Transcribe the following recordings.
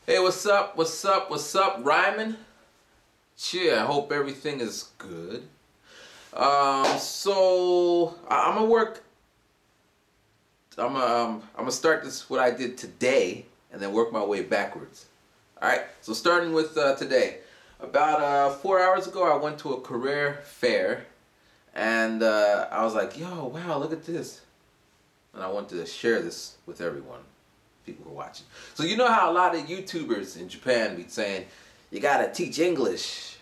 Hey, what's up? What's up? What's up, Ryman? Yeah, I hope everything is good. I'm gonna work. I'm gonna start this what I did today, and then work my way backwards. All right. So starting with today, about 4 hours ago, I went to a career fair, and I was like, "Yo, wow, look at this!" And I want to share this with everyone. People who are watching. So you know how a lot of YouTubers in Japan be saying you gotta teach English,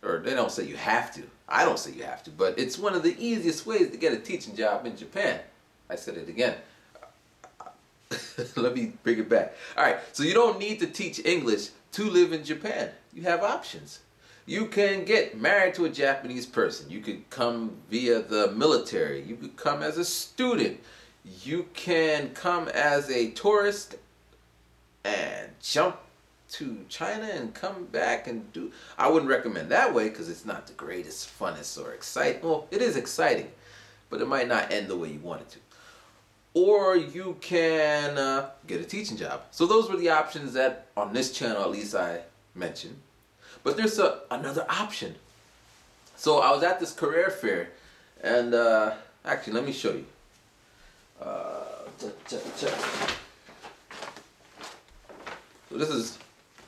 or they don't say you have to. I don't say you have to, but it's one of the easiest ways to get a teaching job in Japan. I said it again. Let me bring it back. All right, so you don't need to teach English to live in Japan. You have options. You can get married to a Japanese person. You could come via the military. You could come as a student. You can come as a tourist and jump to China and come back and do. I wouldn't recommend that way because it's not the greatest, funnest, or exciting. Well, it is exciting, but it might not end the way you want it to. Or you can get a teaching job. So those were the options that on this channel, at least, I mentioned. But there's another option. So I was at this career fair, and actually, let me show you. So this is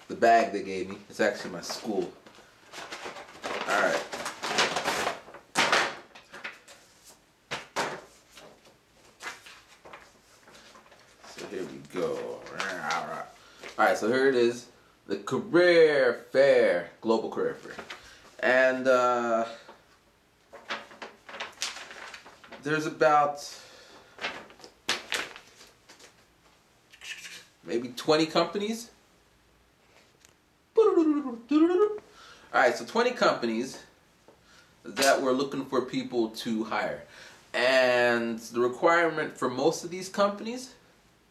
the bag they gave me. It's actually my school. Alright. So here we go. Alright, so here it is. The career fair. Global career fair. And there's about maybe 20 companies. Alright, so 20 companies that were looking for people to hire. And the requirement for most of these companies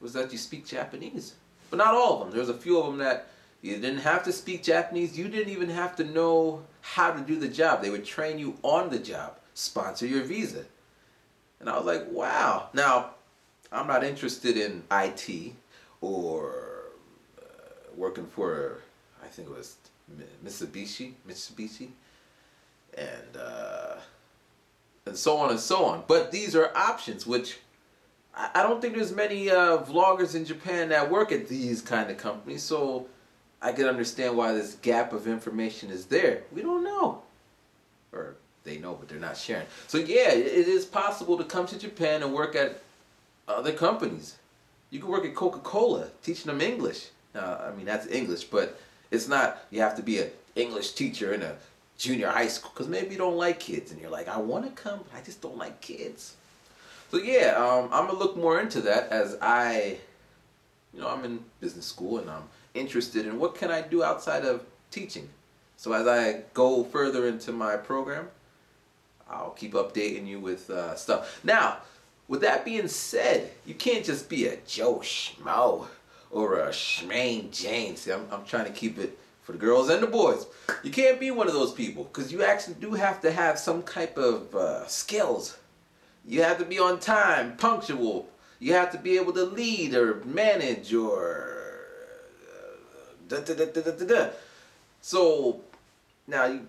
was that you speak Japanese. But not all of them. There's a few of them that you didn't have to speak Japanese. You didn't even have to know how to do the job. They would train you on the job, sponsor your visa. And I was like, wow. Now, I'm not interested in IT or working for, I think it was Mitsubishi, and so on and so on. But these are options, which I don't think there's many vloggers in Japan that work at these kind of companies, so I can understand why this gap of information is there. We don't know. Or they know, but they're not sharing. So yeah, it is possible to come to Japan and work at other companies. You can work at Coca-Cola, teaching them English. Now, I mean, that's English, but it's not, you have to be an English teacher in a junior high school, because maybe you don't like kids, and you're like, I want to come, but I just don't like kids. So yeah, I'm going to look more into that as I'm in business school, and I'm interested in what can I do outside of teaching. So as I go further into my program, I'll keep updating you with stuff. Now, with that being said, you can't just be a Joe Schmo or a Schmaine Jane. See, I'm trying to keep it for the girls and the boys. You can't be one of those people because you actually do have to have some type of skills. You have to be on time, punctual. You have to be able to lead or manage or So now,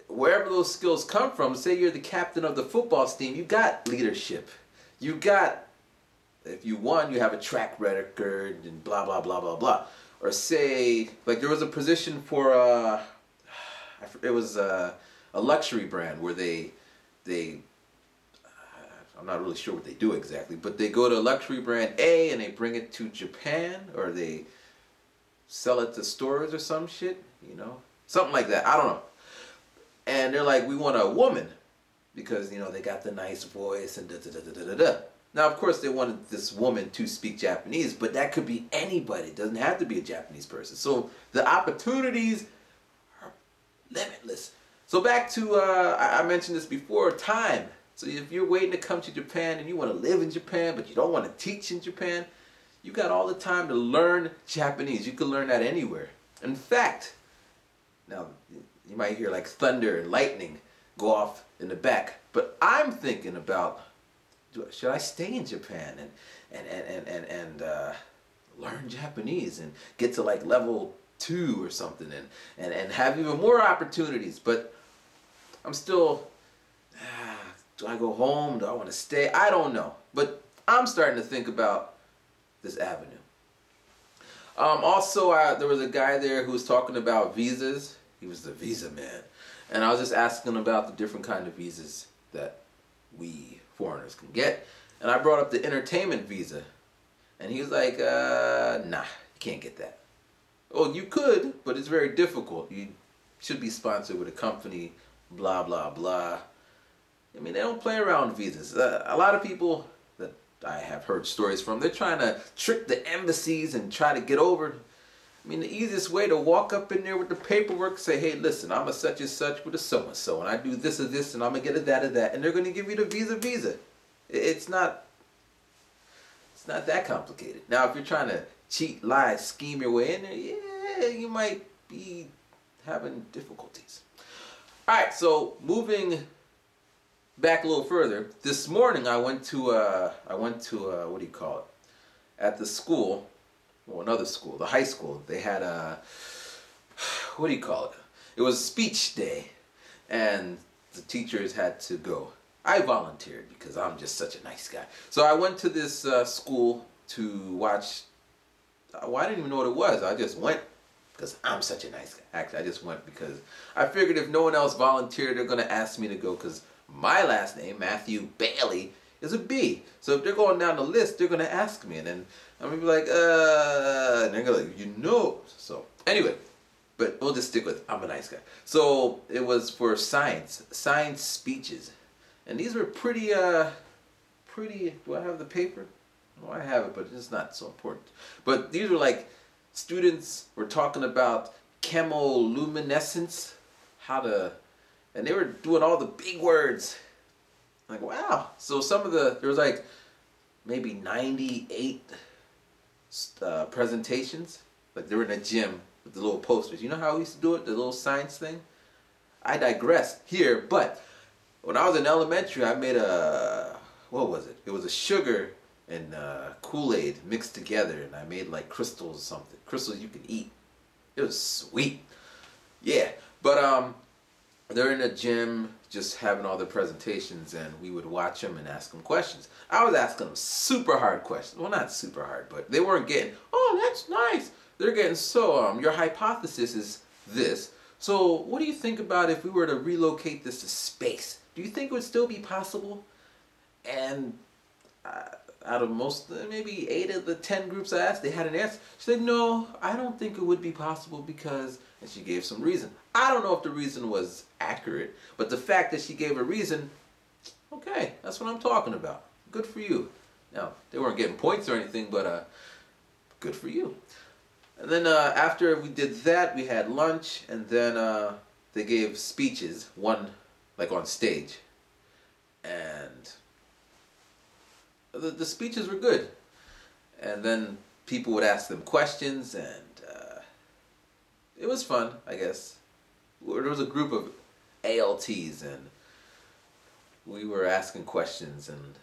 wherever those skills come from, say you're the captain of the football team, you got leadership. You got, if you won, you have a track record and blah, blah, blah, blah, blah. Or say, like there was a position for, it was a luxury brand where they, I'm not really sure what they do exactly, but they go to luxury brand A and they bring it to Japan, or they sell it to stores or some shit, something like that. I don't know. And they're like, we want a woman because, they got the nice voice and da-da-da-da-da-da. Now, of course, they wanted this woman to speak Japanese, but that could be anybody. It doesn't have to be a Japanese person. So the opportunities are limitless. So back to, I mentioned this before, time. So if you're waiting to come to Japan and you want to live in Japan, but you don't want to teach in Japan, you got all the time to learn Japanese. You can learn that anywhere. In fact, now you might hear like thunder and lightning go off in the back, but I'm thinking about, should I stay in Japan and learn Japanese and get to like level 2 or something, and have even more opportunities. But I'm still, do I go home? Do I want to stay? I don't know. But I'm starting to think about this avenue. Also, there was a guy there who was talking about visas. He was the visa man. And I was just asking him about the different kind of visas that we foreigners can get. And I brought up the entertainment visa. And he was like, nah, you can't get that. Oh, you could, but it's very difficult. You should be sponsored with a company, blah, blah, blah. I mean, they don't play around with visas. A lot of people that I have heard stories from, they're trying to trick the embassies and try to get over. I mean, the easiest way to walk up in there with the paperwork, say, hey, listen, I'm a such and such with a so-and-so, and I do this or this, and I'm going to get a that or that, and they're going to give you the visa. It's not that complicated. Now, if you're trying to cheat, lie, scheme your way in there, yeah, you might be having difficulties. All right, so moving back a little further, this morning I went to what do you call it? At the school, well, another school, the high school. They had what do you call it? It was speech day, and the teachers had to go. I volunteered because I'm just such a nice guy. So I went to this school to watch. Well, I didn't even know what it was. I just went because I'm such a nice guy. Actually, I just went because I figured if no one else volunteered, they're going to ask me to go because my last name, Matthew Bailey, is a B. So if they're going down the list, they're going to ask me. And then I'm going to be like, and they're going to be like, So anyway, but we'll just stick with, I'm a nice guy. So it was for science speeches. And these were pretty, do I have the paper? No, I have it, but it's not so important. But these were like, students were talking about chemoluminescence, and they were doing all the big words. Like, wow. So there was like maybe 98 presentations. Like they were in a gym with the little posters. You know how we used to do it, the little science thing? I digress here, but when I was in elementary, I made what was it? It was a sugar and Kool-Aid mixed together, and I made like crystals or something. Crystals you can eat. It was sweet. Yeah, but they're in a gym just having all the presentations, and we would watch them and ask them questions. I was asking them super hard questions. Well, not super hard, but they weren't getting, oh, that's nice. They're getting, so your hypothesis is this. So what do you think about if we were to relocate this to space? Do you think it would still be possible? And out of maybe 8 of the 10 groups I asked, they had an answer. She said, no, I don't think it would be possible because, and she gave some reason. I don't know if the reason was accurate, but the fact that she gave a reason, okay, that's what I'm talking about. Good for you. Now, they weren't getting points or anything, but good for you. And then after we did that, we had lunch, and then they gave speeches, one like on stage, and the speeches were good. And then people would ask them questions, and it was fun, I guess. There was a group of ALTs, and we were asking questions, and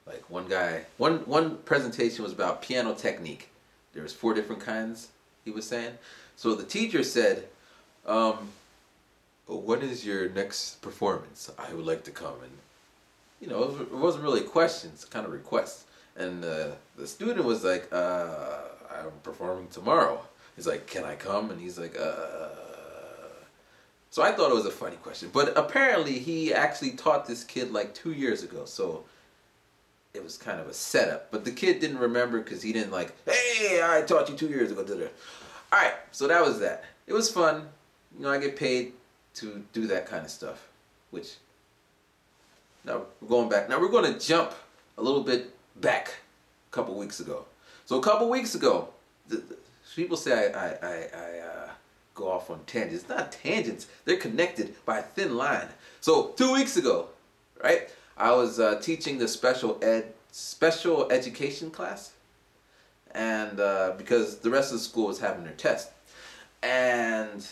like one presentation was about piano technique. There was 4 different kinds, he was saying. So the teacher said, when is your next performance? I would like to come. And, it wasn't really questions, kind of requests. And the student was like, I'm performing tomorrow. He's like, can I come? And he's like, So I thought it was a funny question. But apparently he actually taught this kid like 2 years ago. So it was kind of a setup. But the kid didn't remember because he didn't like, hey, I taught you 2 years ago. Alright, so that was that. It was fun. I get paid to do that kind of stuff. Which, now we're going back. Now we're going to jump a little bit back a couple weeks ago. So a couple weeks ago, people say I go off on tangents. It's not tangents. They're connected by a thin line. So 2 weeks ago, right? I was teaching the special education class, and because the rest of the school was having their test, and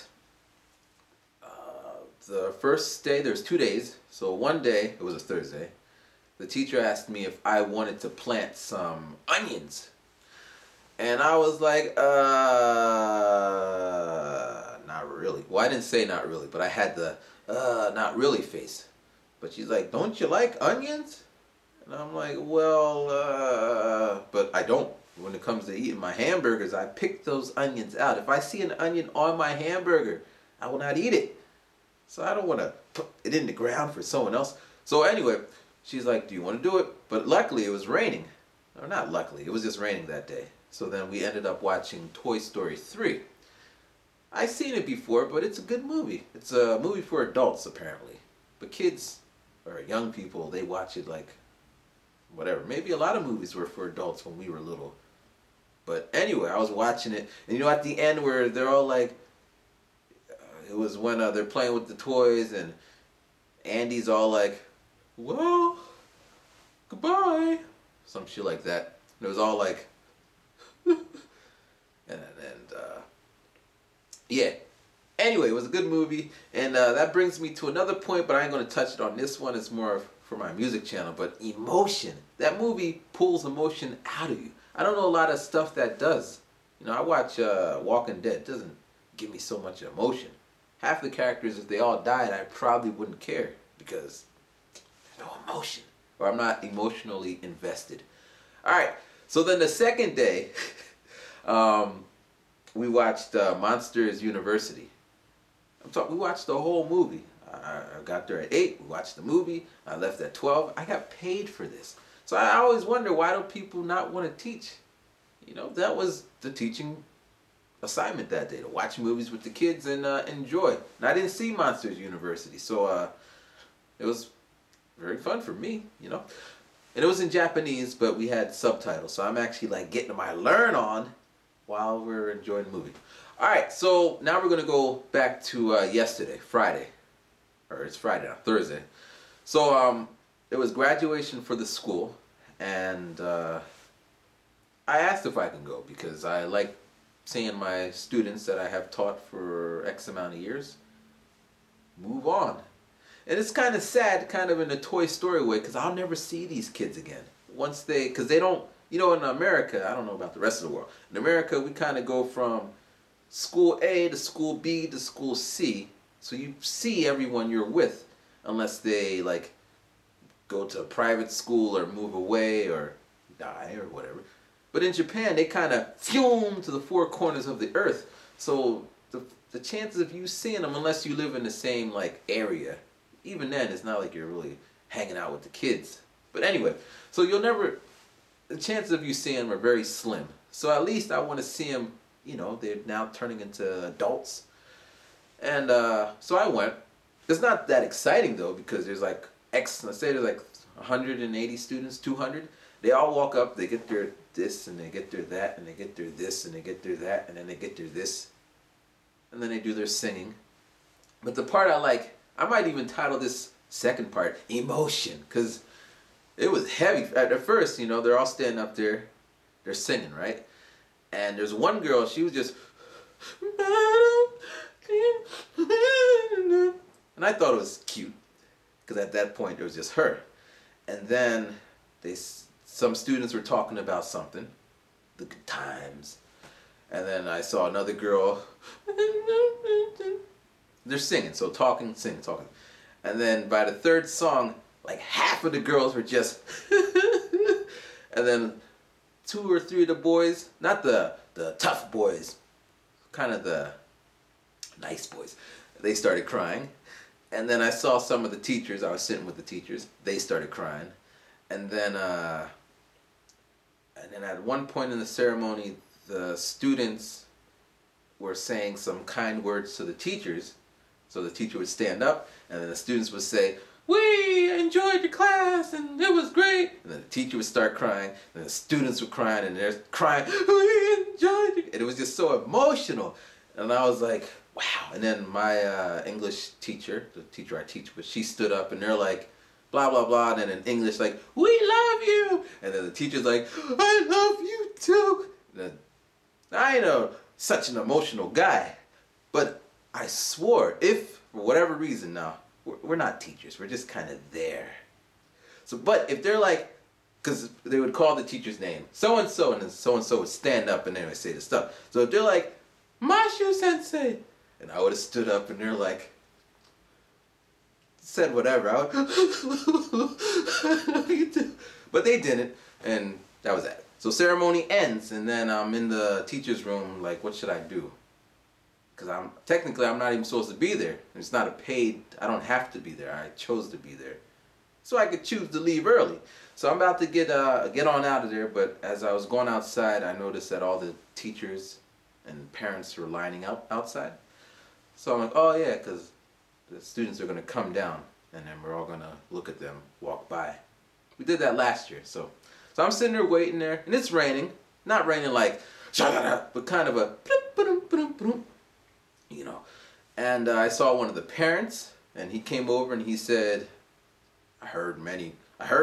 the first day, there's 2 days. So one day, it was a Thursday, the teacher asked me if I wanted to plant some onions, And I was like, not really. Well, I didn't say not really, but I had the, not really face. But she's like, don't you like onions? And I'm like, well, but I don't. When it comes to eating my hamburgers, I pick those onions out. If I see an onion on my hamburger, I will not eat it. So I don't want to put it in the ground for someone else. So anyway, she's like, do you want to do it? But luckily it was raining. Or not luckily, it was just raining that day. So then we ended up watching Toy Story 3. I've seen it before, but it's a good movie. It's a movie for adults, apparently. But kids or young people, they watch it like whatever. Maybe a lot of movies were for adults when we were little. But anyway, I was watching it, and you know, at the end where they're all like, it was when they're playing with the toys, and Andy's all like, well, goodbye. Some shit like that. And it was all like, and yeah. Anyway, it was a good movie, and that brings me to another point, but I ain't going to touch it on this one. It's more for my music channel, but emotion. That movie pulls emotion out of you. I don't know a lot of stuff that does. You know, I watch Walking Dead. It doesn't give me so much emotion. Half the characters, if they all died, I probably wouldn't care because there's no emotion, or I'm not emotionally invested. All right, so then the second day, we watched Monsters University. We watched the whole movie. I got there at 8, we watched the movie, I left at 12. I got paid for this. So I always wonder, why do people not want to teach? You know, that was the teaching assignment that day, to watch movies with the kids and enjoy. And I didn't see Monsters University, so it was very fun for me, you know. And it was in Japanese, but we had subtitles, so I'm actually like getting my learn on while we're enjoying the movie. Alright, so now we're going to go back to yesterday, Friday. Or it's Friday now, Thursday. So it was graduation for the school, and I asked if I can go because I like seeing my students that I have taught for X amount of years move on. And it's kind of sad, kind of in a Toy Story way, because I'll never see these kids again. Because they don't, you know, in America, I don't know about the rest of the world. In America, we kind of go from school A to school B to school C. So you see everyone you're with, unless they like go to a private school or move away or die or whatever. But in Japan, they kind of fume to the four corners of the earth. So the chances of you seeing them, unless you live in the same like area, even then, it's not like you're really hanging out with the kids. But anyway, so the chances of you seeing them are very slim. So at least I want to see them, you know, they're now turning into adults. And so I went. It's not that exciting though, because there's like let's say there's like 180 students, 200. They all walk up, they get their this, and they get their that, and they get their this, and they get their that, and then they get their this. And then they do their singing. But the part I like, I might even title this second part, Emotion, because it was heavy. At first, you know, they're all standing up there, they're singing, right? And there's one girl, she was just, and I thought it was cute, because at that point, it was just her. And then some students were talking about something, the good times. And then I saw another girl, they're singing, so talking, singing, talking. And then by the third song, like half of the girls were just, and then 2 or 3 of the boys, not the tough boys, kind of the nice boys, they started crying. And then I saw some of the teachers, I was sitting with the teachers, they started crying. And then at one point in the ceremony, the students were saying some kind words to the teachers. So the teacher would stand up, and then the students would say, "We enjoyed your class, and it was great." And then the teacher would start crying, and the students were crying, and they're crying, "We enjoyed it." And it was just so emotional. And I was like, wow. And then my English teacher, the teacher I teach with, she stood up, and they're like, blah, blah, blah. And then in English, like, "We love you." And then the teacher's like, "I love you too." And then, I know, such an emotional guy. But I swore, if, for whatever reason now, we're not teachers, we're just kind of there. So, but if they're like, because they would call the teacher's name, so and so would stand up and they would say the stuff. So if they're like, Mashu Sensei, and I would have stood up and they're like, said whatever. I would, but they didn't, and that was that. So ceremony ends, and then I'm in the teacher's room, like, what should I do? Because I'm not even supposed to be there. It's not a paid, I don't have to be there. I chose to be there. So I could choose to leave early. So I'm about to get on out of there, but as I was going outside, I noticed that all the teachers and parents were lining up outside. So I'm like, oh yeah, because the students are going to come down, and then we're all going to look at them walk by. We did that last year, so I'm sitting there waiting there, and it's raining. Not raining like, but kind of a, you know. And I saw one of the parents, and he came over and he said, I heard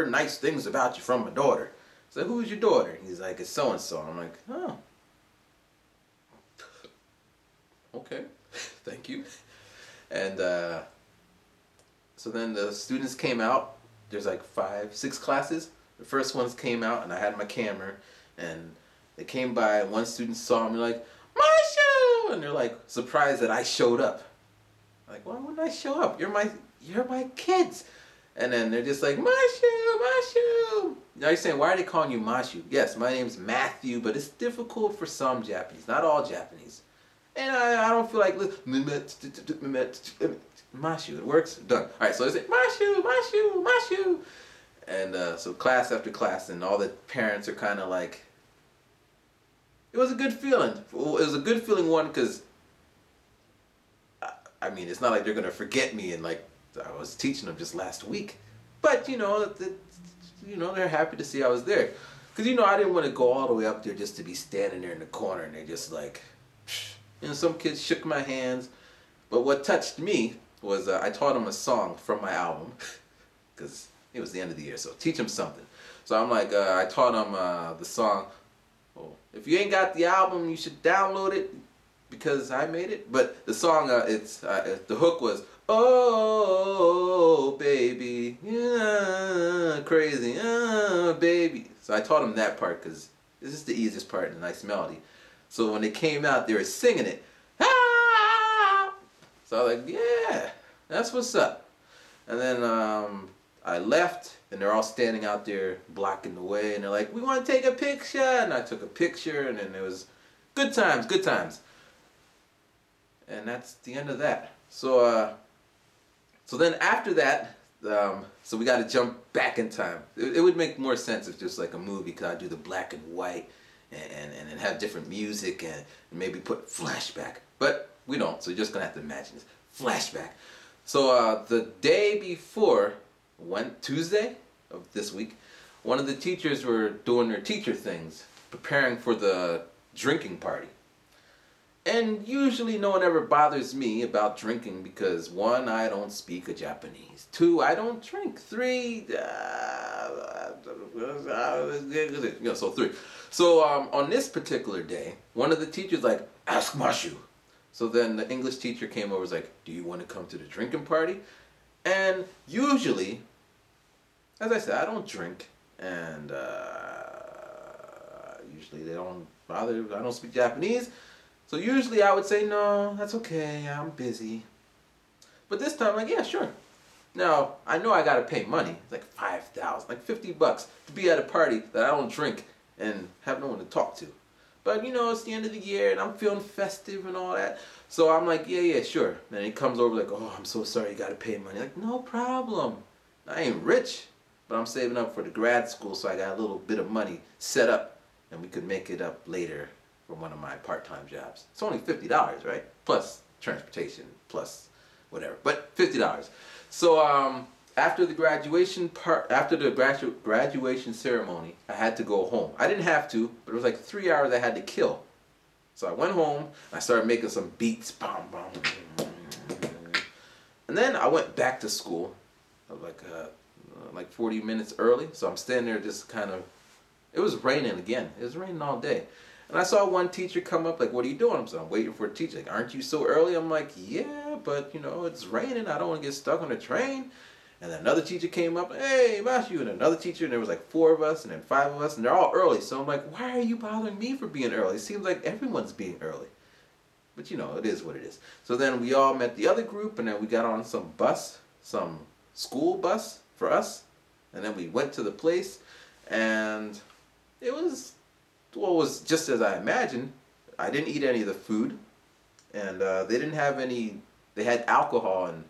nice things about you from my daughter. I said, who is your daughter? He's like, it's so-and-so. I'm like, oh. Okay, thank you. And so then the students came out. There's like 5, 6 classes. The first ones came out and I had my camera and they came by and one student saw me like, Marsha! And they're like surprised that I showed up. I'm like, why wouldn't I show up? You're my kids. And then they're just like, Mashu! Now you're saying, why are they calling you Mashu? Yes, my name's Matthew, but it's difficult for some Japanese, not all Japanese. And I don't feel like, Mashu, it works, done. Alright, so they say, Mashu! And so class after class, and all the parents are kind of like, it was a good feeling. It was a good feeling, one, because, I mean, it's not like they're going to forget me and like, I was teaching them just last week. But, they're happy to see I was there. Because, I didn't want to go all the way up there just to be standing there in the corner and they're just like, some kids shook my hands. But what touched me was I taught them a song from my album. Because it was the end of the year, so teach them something. So I'm like, I taught them the song, if you ain't got the album, you should download it because I made it. But the song, the hook was, oh, baby, yeah, crazy, baby. So I taught them that part because this is the easiest part and a nice melody. So when they came out, they were singing it. Ah! So I was like, yeah, that's what's up. And then I left, and they're all standing out there blocking the way, and they're like, we want to take a picture. And I took a picture, and then it was good times. And that's the end of that. So then after that, so we got to jump back in time. It would make more sense if just like a movie, because I do the black and white and have different music and maybe put flashback. But we don't, so you're just going to have to imagine this. Flashback. So the day before, Tuesday of this week, one of the teachers were doing their teacher things, preparing for the drinking party. And usually no one ever bothers me about drinking because 1, I don't speak a Japanese. 2, I don't drink. 3, so 3. So on this particular day, one of the teachers like, ask Mashu. So then the English teacher came over and was like, do you want to come to the drinking party? And usually, as I said, I don't drink. And usually they don't bother. I don't speak Japanese. So usually I would say, no, that's okay, I'm busy. But this time, like, yeah, sure. Now, I know I gotta pay money, like $5,000, like $50 to be at a party that I don't drink and have no one to talk to. But, it's the end of the year and I'm feeling festive and all that. So I'm like, yeah, sure. And he comes over like, oh, I'm so sorry, you gotta pay money. Like, no problem. I ain't rich, but I'm saving up for the grad school, so I got a little bit of money set up and we could make it up later from one of my part-time jobs. It's only $50, right? Plus transportation, plus whatever, but $50. So after the graduation graduation ceremony, I had to go home. I didn't have to, but it was like 3 hours I had to kill. So I went home and I started making some beats, bam, bam, and then I went back to school, like 40 minutes early. So I'm standing there just kind of. It was raining again. It was raining all day. And I saw one teacher come up, like, what are you doing? So I'm waiting for a teacher. Like, aren't you so early? I'm like, yeah, but, it's raining. I don't want to get stuck on the train. And then another teacher came up, hey, Matthew, and another teacher, and there was like 4 of us, and then 5 of us, and they're all early. So I'm like, why are you bothering me for being early? It seems like everyone's being early. But you know, it is what it is. So then we all met the other group, and then we got on some bus, some school bus for us, and then we went to the place, and it was, well, it was just as I imagined. I didn't eat any of the food, and they didn't have any, they had alcohol and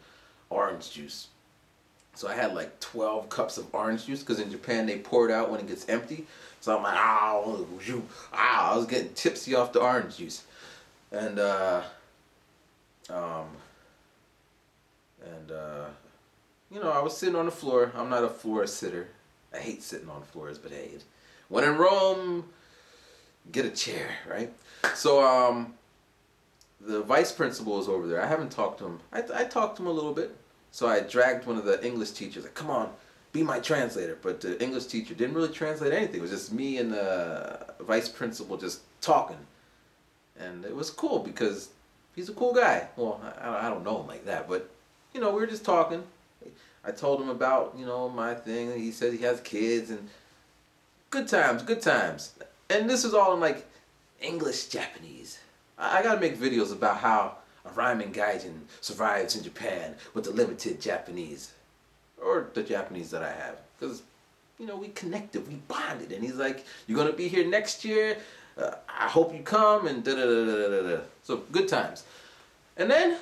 orange juice. So I had like 12 cups of orange juice, because in Japan they pour it out when it gets empty. So I'm like, I was getting tipsy off the orange juice. And you know, I was sitting on the floor. I'm not a floor sitter. I hate sitting on floors, but hey, when in Rome, get a chair, right? So the vice principal is over there. I haven't talked to him. I talked to him a little bit. So I dragged one of the English teachers, like, come on, be my translator. But the English teacher didn't really translate anything. It was just me and the vice principal just talking. And it was cool because he's a cool guy. Well, I don't know him like that, but, you know, we were just talking. I told him about, you know, my thing. He said he has kids, and good times, good times. And this is all in, like, English Japanese. I gotta make videos about how a rhyming Gaijin survives in Japan with the limited Japanese, or the Japanese that I have, because, you know, we connected, we bonded, and he's like, you're gonna be here next year, I hope you come, and da da da da da da. So good times. And then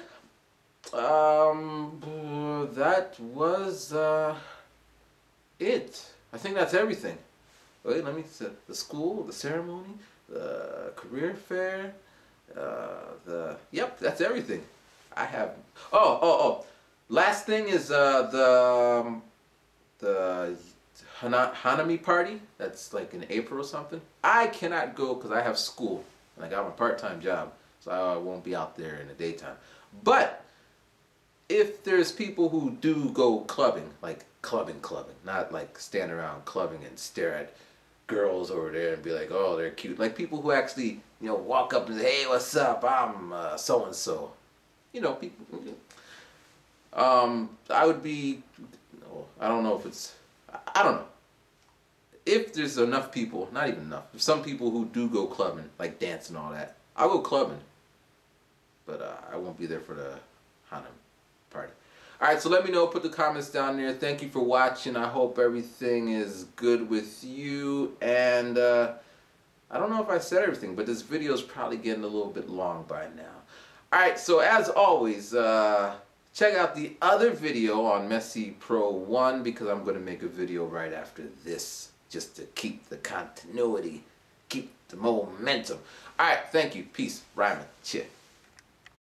that was it. I think that's everything. Wait, let me see. The school, the ceremony, the career fair, yep, that's everything. I have. Last thing is the Hanami party. That's like in April or something. I cannot go because I have school and I got my part-time job, so I won't be out there in the daytime. But if there's people who do go clubbing, like clubbing, not like stand around clubbing and stare at girls over there and be like, oh, they're cute. Like people who actually, you know, walk up and say, hey, what's up? I'm so and so. You know, people. I would be. I don't know if it's. I don't know. If there's enough people, not even enough. If some people who do go clubbing, like dance and all that, I'll go clubbing. But I won't be there for the Hanami party. Alright, so let me know. Put the comments down there. Thank you for watching. I hope everything is good with you. And I don't know if I said everything, but this video is probably getting a little bit long by now. Alright, so as always, check out the other video on Messi Pro 1, because I'm going to make a video right after this, just to keep the continuity, keep the momentum. Alright, thank you. Peace. Ryman. Cheer.